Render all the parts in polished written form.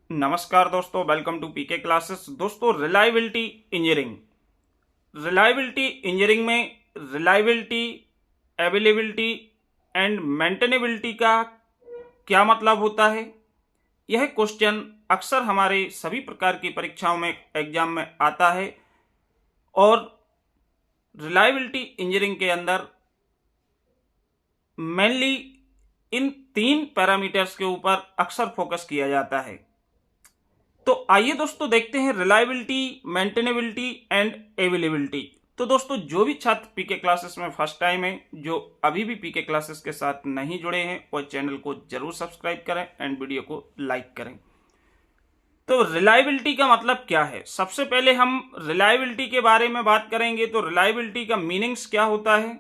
नमस्कार दोस्तों, welcome to PK classes. दोस्तों, रिलायबिलिटी इंजीनियरिंग में रिलायबिलिटी, अवेलेबिलिटी एंड मेंटेनेबिलिटी का क्या मतलब होता है? यह क्वेश्चन अक्सर हमारे सभी प्रकार की परीक्षाओं में, एग्जाम में आता है और रिलायबिलिटी इंजीनियरिंग के अंदर मेनली इन 3 पैरामीटर्स के ऊपर अक्सर फोकस किया जाता है। तो आइए दोस्तों देखते हैं रिलायबिलिटी, मेंटेनेबिलिटी एंड अवेलेबिलिटी। तो दोस्तों, जो भी छात्र पीके क्लासेस में फर्स्ट टाइम है, जो अभी भी पीके क्लासेस के साथ नहीं जुड़े हैं, वो चैनल को जरूर सब्सक्राइब करें एंड वीडियो को लाइक करें। तो रिलायबिलिटी का मतलब क्या है? सबसे पहले हम रिलायबिलिटी के बारे में बात करेंगे। तो रिलायबिलिटी का मीनिंग्स क्या होता है?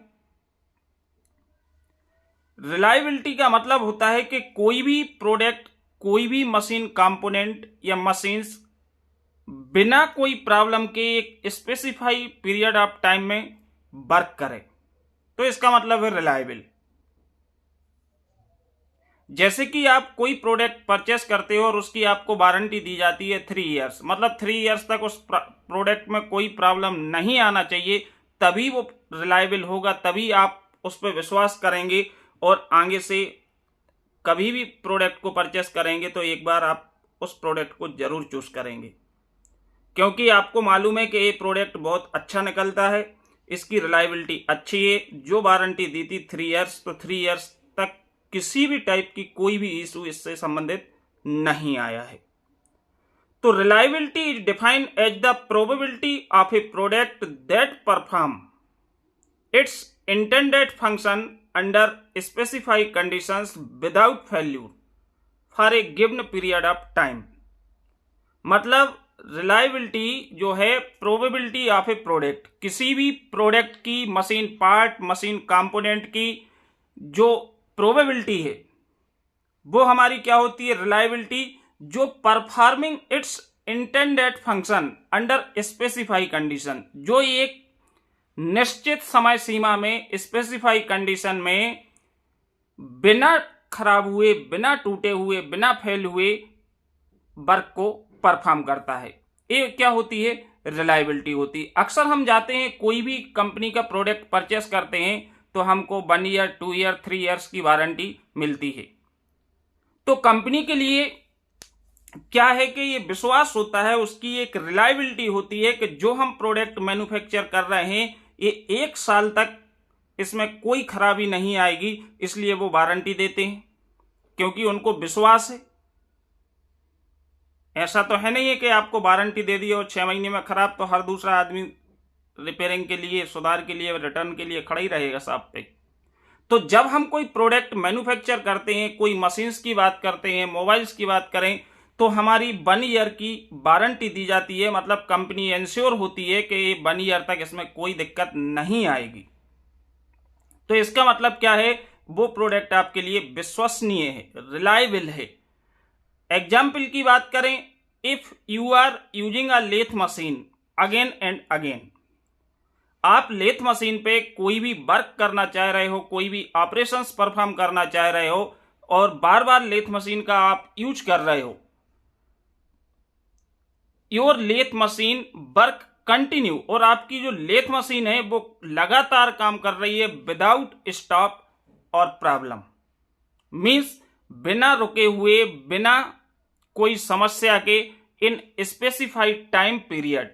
रिलायबिलिटी का मतलब होता है कि कोई भी प्रोडक्ट, कोई भी मशीन कंपोनेंट या मशीन्स बिना कोई प्रॉब्लम के एक स्पेसिफाई पीरियड ऑफ टाइम में वर्क करे, तो इसका मतलब है रिलायबल। जैसे कि आप कोई प्रोडक्ट परचेस करते हो और उसकी आपको वारंटी दी जाती है 3 इयर्स, मतलब 3 इयर्स तक उस प्रोडक्ट में कोई प्रॉब्लम नहीं आना चाहिए, तभी वो रिलायबल होगा, तभी आप उस पर विश्वास करेंगे और आगे से कभी भी प्रोडक्ट को परचेस करेंगे तो एक बार आप उस प्रोडक्ट को जरूर चूज करेंगे, क्योंकि आपको मालूम है कि ये प्रोडक्ट बहुत अच्छा निकलता है, इसकी रिलायबिलिटी अच्छी है। जो वारंटी दी थी 3 इयर्स, तो 3 इयर्स तक किसी भी टाइप की कोई भी इशू इससे संबंधित नहीं आया है। तो reliability is defined as the probability of a product that perform its intended function under specified conditions without failure for a given period of time. मतलब रिलायबिलिटी जो है प्रोबेबिलिटी ऑफ ए प्रोडक्ट, किसी भी प्रोडक्ट की machine part, machine component की जो probability है वो हमारी क्या होती है? रिलायबिलिटी, जो performing it's intended function under specify condition, जो एक निश्चित समय सीमा में स्पेसिफाई कंडीशन में बिना खराब हुए, बिना टूटे हुए, बिना फेल हुए वर्क को परफॉर्म करता है, ये क्या होती है? रिलायबिलिटी होती है। अक्सर हम जाते हैं, कोई भी कंपनी का प्रोडक्ट परचेस करते हैं तो हमको 1 ईयर, 2 ईयर, 3 इयर्स की वारंटी मिलती है। तो कंपनी के लिए क्या है कि ये विश्वास होता है, उसकी एक रिलायबिलिटी होती है कि जो हम प्रोडक्ट मैन्युफैक्चर कर रहे हैं ये 1 साल तक इसमें कोई खराबी नहीं आएगी, इसलिए वो वारंटी देते हैं, क्योंकि उनको विश्वास है। ऐसा तो है नहीं है कि आपको वारंटी दे दी और 6 महीने में खराब, तो हर दूसरा आदमी रिपेयरिंग के लिए, सुधार के लिए, रिटर्न के लिए खड़ा ही रहेगा शॉप पे। तो जब हम कोई प्रोडक्ट मैन्युफैक्चर करते हैं, कोई मशीन्स की बात करते हैं, मोबाइल्स की बात करें, तो हमारी 1 ईयर की वारंटी दी जाती है। मतलब कंपनी इंश्योर होती है कि 1 ईयर तक इसमें कोई दिक्कत नहीं आएगी। तो इसका मतलब क्या है? वो प्रोडक्ट आपके लिए विश्वसनीय है, रिलायबल है। एग्जाम्पल की बात करें, if you are using a lathe machine again and again, आप लेथ मशीन पे कोई भी वर्क करना चाह रहे हो, कोई भी ऑपरेशंस परफॉर्म करना चाह रहे हो और बार बार लेथ मशीन का आप यूज कर रहे हो, your lathe machine work continue, और आपकी जो लेथ मशीन है वो लगातार काम कर रही है विदाउट स्टॉप और प्रॉब्लम, मीन्स बिना रुके हुए, बिना कोई समस्या के, in specified time period,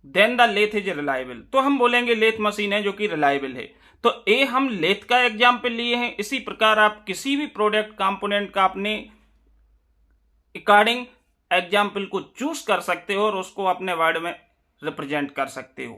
then the lathe is reliable. तो हम बोलेंगे लेथ मशीन है जो कि रिलायबल है। तो ये हम लेथ का एग्जाम्पल लिए हैं। इसी प्रकार आप किसी भी प्रोडक्ट कंपोनेंट का अपने अकॉर्डिंग एग्जाम्पल को चूज कर सकते हो और उसको अपने वर्ड में रिप्रेजेंट कर सकते हो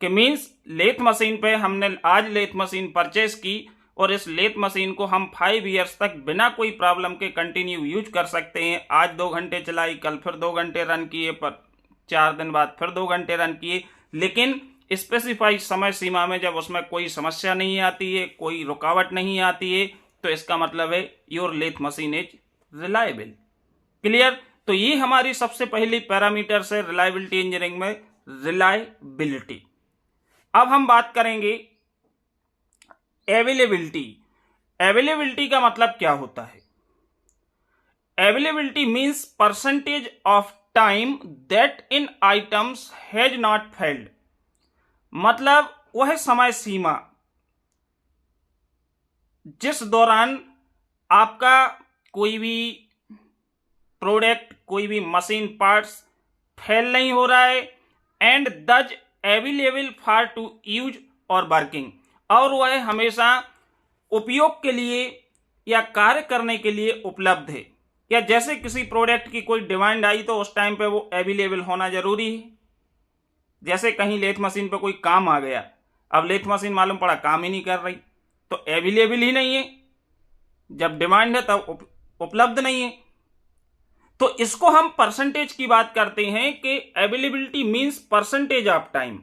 कि मीन्स लेथ मशीन पे हमने आज लेथ मशीन परचेस की और इस लेथ मशीन को हम 5 इयर्स तक बिना कोई प्रॉब्लम के कंटिन्यू यूज कर सकते हैं। आज 2 घंटे चलाई, कल फिर 2 घंटे रन किए, पर 4 दिन बाद फिर 2 घंटे रन किए, लेकिन स्पेसिफाइड समय सीमा में जब उसमें कोई समस्या नहीं आती है, कोई रुकावट नहीं आती है, तो इसका मतलब है your lathe machine is reliable. Clear? तो ये हमारी सबसे पहली पैरामीटर्स है रिलायबिलिटी इंजीनियरिंग में, रिलायबिलिटी। अब हम बात करेंगे अवेलेबिलिटी। अवेलेबिलिटी का मतलब क्या होता है? Availability means percentage of time that in items has not failed, मतलब वह समय सीमा जिस दौरान आपका कोई भी प्रोडक्ट, कोई भी मशीन पार्ट्स फेल नहीं हो रहा है, एंड दज अवेलेबल फॉर टू यूज और वर्किंग, और वह हमेशा उपयोग के लिए या कार्य करने के लिए उपलब्ध है। या जैसे किसी प्रोडक्ट की कोई डिमांड आई तो उस टाइम पे वो अवेलेबल होना जरूरी है। जैसे कहीं लेथ मशीन पे कोई काम आ गया, अब लेथ मशीन मालूम पड़ा काम ही नहीं कर रही, तो अवेलेबल ही नहीं है, जब डिमांड है तब उपलब्ध नहीं है। तो इसको हम परसेंटेज की बात करते हैं कि availability means percentage of time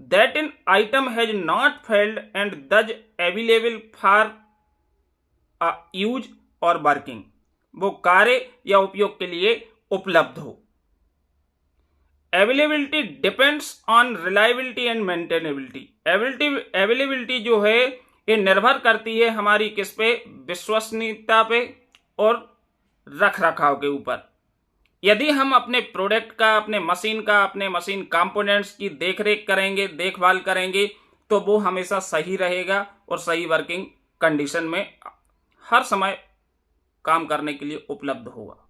that in item has not failed and दज अवेलेबल फॉर यूज और वर्किंग, वो कार्य या उपयोग के लिए उपलब्ध हो। Availability depends on reliability and maintainability. Availability जो है ये निर्भर करती है हमारी किस पे, विश्वसनीयता पे और रख रखाव के ऊपर। यदि हम अपने प्रोडक्ट का, अपने मशीन कंपोनेंट्स की देखरेख करेंगे, देखभाल करेंगे, तो वो हमेशा सही रहेगा और सही वर्किंग कंडीशन में हर समय काम करने के लिए उपलब्ध होगा।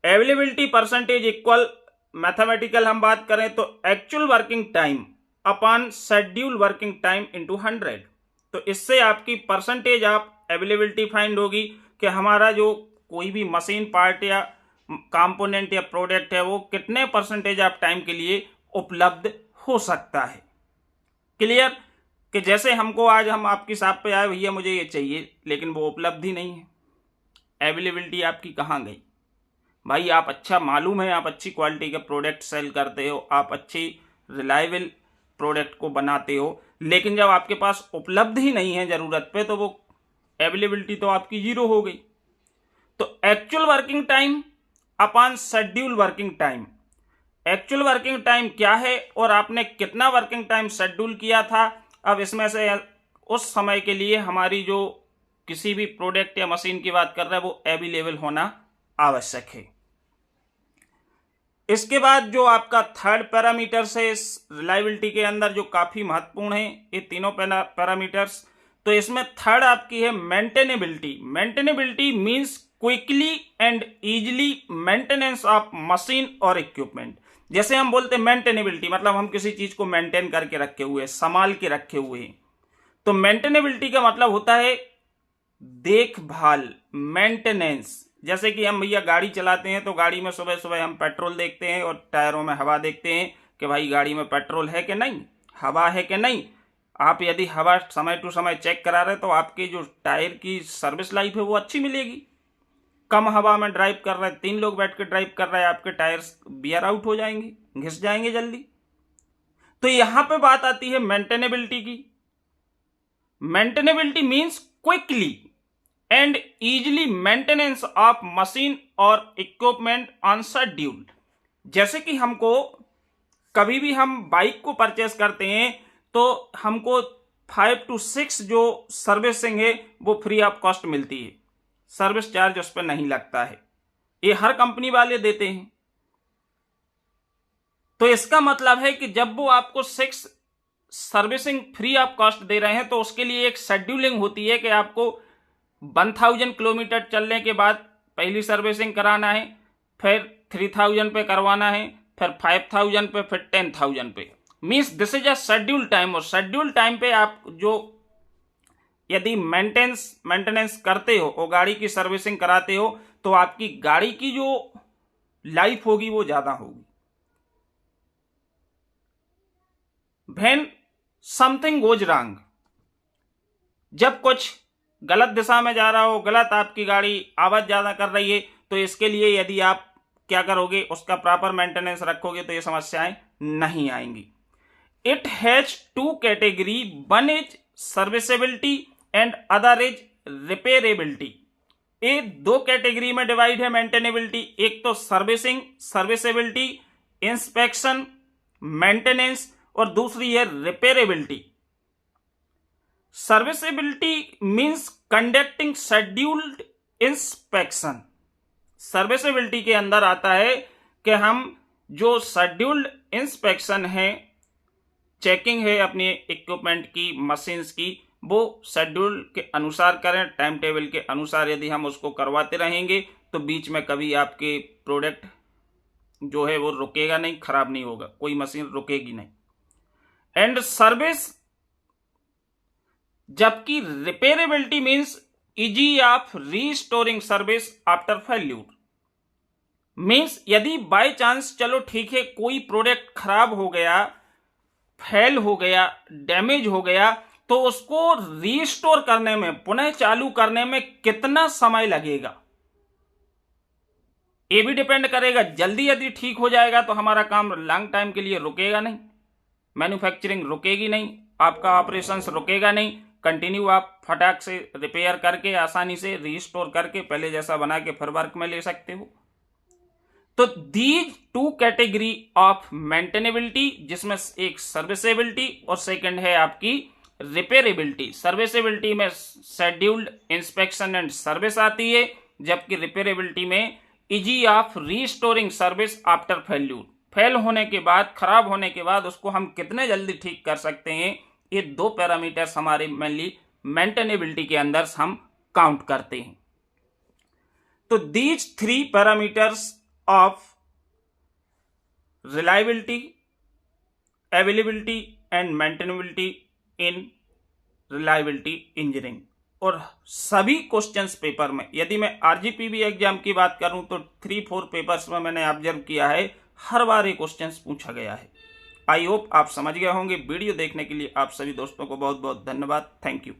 अवेलेबिलिटी परसेंटेज इक्वल, मैथमेटिकल हम बात करें तो actual working time upon schedule working time into 100। तो इससे आपकी परसेंटेज ऑफ अवेलेबिलिटी फाइंड होगी कि हमारा जो कोई भी मशीन पार्ट या कंपोनेंट या प्रोडक्ट है वो कितने परसेंटेज ऑफ टाइम के लिए उपलब्ध हो सकता है। क्लियर? कि जैसे हमको आज हम आपकी शॉप पे आए, भैया मुझे ये चाहिए, लेकिन वो उपलब्ध ही नहीं है, अवेलेबिलिटी आपकी कहाँ गई? भाई आप अच्छा, मालूम है आप अच्छी क्वालिटी का प्रोडक्ट सेल करते हो, आप अच्छी रिलायबल प्रोडक्ट को बनाते हो, लेकिन जब आपके पास उपलब्ध ही नहीं है जरूरत पे, तो वो अवेलेबिलिटी तो आपकी जीरो हो गई। तो actual working time upon schedule working time, actual working time क्या है और आपने कितना वर्किंग टाइम शेड्यूल किया था, अब इसमें से उस समय के लिए हमारी जो किसी भी प्रोडक्ट या मशीन की बात कर रहे हैं वो अवेलेबल होना आवश्यक है। इसके बाद जो आपका थर्ड पैरामीटर्स है इस रिलायबिलिटी के अंदर, जो काफी महत्वपूर्ण है, ये तीनों पैरामीटर्स। तो इसमें थर्ड आपकी है maintainability. Maintainability means quickly and easily maintenance of machine और इक्विपमेंट। जैसे हम बोलते हैं मेंटेनेबिलिटी, मतलब हम किसी चीज को मेंटेन करके रखे हुए, संभाल के रखे हुए हैं। तो मेंटेनेबिलिटी का मतलब होता है देखभाल, मेंटेनेंस। जैसे कि हम भैया गाड़ी चलाते हैं तो गाड़ी में सुबह सुबह हम पेट्रोल देखते हैं और टायरों में हवा देखते हैं कि भाई गाड़ी में पेट्रोल है कि नहीं, हवा है कि नहीं। आप यदि हवा समय टू समय चेक करा रहे तो आपकी जो टायर की सर्विस लाइफ है वो अच्छी मिलेगी। कम हवा में ड्राइव कर रहे हैं, 3 लोग बैठ के ड्राइव कर रहे हैं, आपके टायर्स बियर आउट हो जाएंगे, घिस जाएंगे जल्दी। तो यहां पे बात आती है मेंटेनेबिलिटी की। Maintainability means quickly and easily maintenance of machine और इक्विपमेंट ऑन शेड्यूल। जैसे कि हमको कभी भी हम बाइक को परचेस करते हैं तो हमको 5 to 6 जो सर्विसिंग है वो फ्री ऑफ कॉस्ट मिलती है, सर्विस चार्ज उस पर नहीं लगता है, ये हर कंपनी वाले देते हैं। तो इसका मतलब है कि जब वो आपको 6 सर्विसिंग फ्री ऑफ कॉस्ट दे रहे हैं तो उसके लिए एक शेड्यूलिंग होती है कि आपको 1000 किलोमीटर चलने के बाद पहली सर्विसिंग कराना है, फिर 3000 पे करवाना है, फिर 5000 पे, फिर 10000 पे। Means this is a schedule time. और शेड्यूल टाइम पे आप जो यदि मेंटेनेंस करते हो और गाड़ी की सर्विसिंग कराते हो तो आपकी गाड़ी की जो लाइफ होगी वो ज्यादा होगी। व्हेन समथिंग गोज रॉन्ग, जब कुछ गलत दिशा में जा रहा हो, गलत आपकी गाड़ी आवाज ज्यादा कर रही है, तो इसके लिए यदि आप क्या करोगे, उसका प्रॉपर मेंटेनेंस रखोगे तो ये समस्याएं नहीं आएंगी। It has 2 category, one is serviceability and other is repairability. ये 2 कैटेगरी में डिवाइड है मेंटेनेबिलिटी। एक तो सर्विसेबिलिटी, इंस्पेक्शन, मेंटेनेंस, और दूसरी है repairability. Serviceability means conducting scheduled inspection. Serviceability के अंदर आता है कि हम जो शेड्यूल्ड इंस्पेक्शन है, चेकिंग है अपने इक्विपमेंट की, मशीन्स की, वो शेड्यूल के अनुसार करें, टाइम टेबल के अनुसार। यदि हम उसको करवाते रहेंगे तो बीच में कभी आपके प्रोडक्ट जो है वो रुकेगा नहीं, खराब नहीं होगा, कोई मशीन रुकेगी नहीं। एंड सर्विस, जबकि repairability means ease of restoring service after failure. Means यदि बाय चांस, चलो ठीक है, कोई प्रोडक्ट खराब हो गया, फेल हो गया, डैमेज हो गया, तो उसको रीस्टोर करने में, पुनः चालू करने में कितना समय लगेगा, ये भी डिपेंड करेगा। जल्दी यदि ठीक हो जाएगा तो हमारा काम लॉन्ग टाइम के लिए रुकेगा नहीं, मैन्युफैक्चरिंग रुकेगी नहीं, आपका ऑपरेशंस रुकेगा नहीं, कंटिन्यू आप फटाक से रिपेयर करके आसानी से रीस्टोर करके पहले जैसा बना के फिर वर्क में ले सकते हो। तो these two category of maintainability, जिसमें एक सर्विसेबिलिटी और सेकंड है आपकी रिपेयरेबिलिटी। सर्विसेबिलिटी में शेड्यूल्ड इंस्पेक्शन एंड सर्विस आती है, जबकि रिपेयरेबिलिटी में easy of restoring service after failure. Fail होने के बाद, खराब होने के बाद उसको हम कितने जल्दी ठीक कर सकते हैं, ये दो पैरामीटर्स हमारे मेनली मेंटेनेबिलिटी के अंदर हम काउंट करते हैं। तो these three parameters of reliability, availability and maintainability in reliability engineering. और सभी क्वेश्चंस पेपर में, यदि मैं आरजीपीवी एग्जाम की बात करूं तो 3-4 पेपर्स में मैंने ऑब्जर्व किया है, हर बार ये क्वेश्चंस पूछा गया है। आई होप आप समझ गए होंगे। वीडियो देखने के लिए आप सभी दोस्तों को बहुत बहुत धन्यवाद। Thank you.